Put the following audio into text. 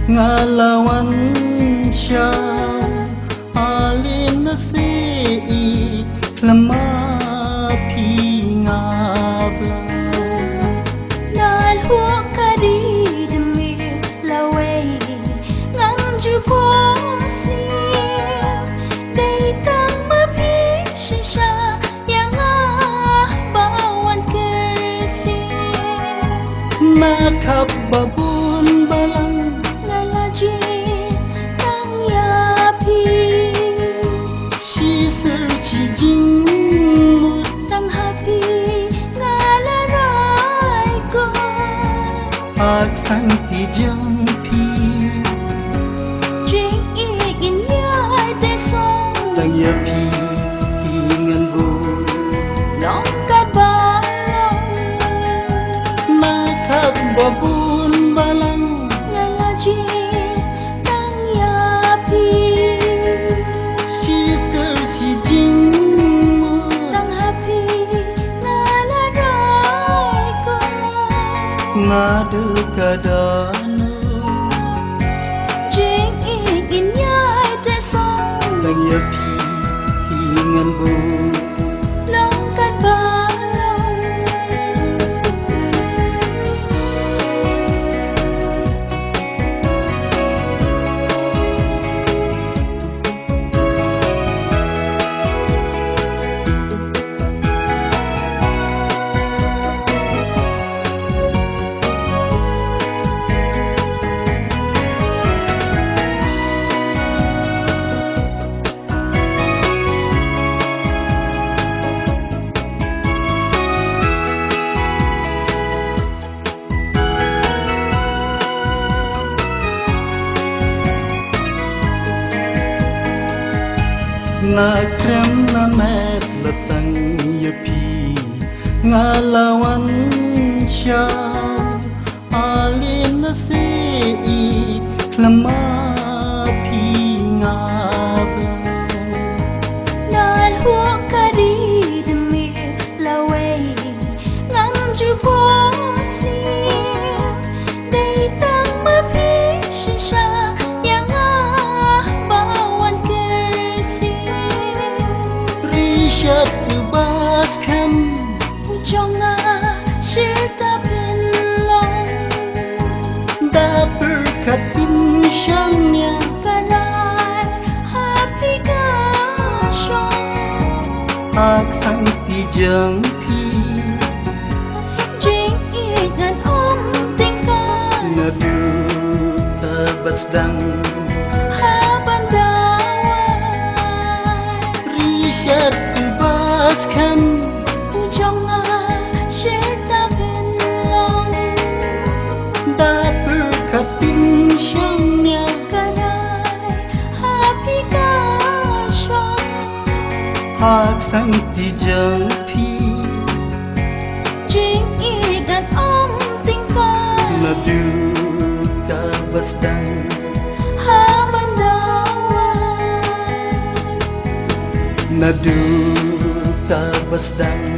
ngalawan siya alin na si klamapi ngabla nalhu kadi demi laway ngam jupo si day tang mapisya siya yang bawan kersi nakababun balang nalajin tang yapi si serci jingmut tang happy ngalaray ko ak sang tijangpi jing igin yay te song tang yapi hingan bu long kabarong nakababun balang nalajin tang yapi si serci jingmut tang happy ngalaray ko ngadu kadano jing igin yay te song tang yapi hingan bu long kabarong nakrem na met latang yapi ngalawan siya alin na si klamapi ngabla nalhu kadi demi laway ngam jupo si day tang mapisya siya yang bawan kersi rishat ubas kam ujong sirta penlong dapur katin siyangnya karay happy ka syong ak sang tijangpi jing igan tingkang ngadu tabasdang habandawan rishat ubas kam ujong sirta penlong dapur katin siyangnya karay happy ka syong ak sang tijangpi jing igan tingkang ngadu tabasdang habandawan nadu tabasdang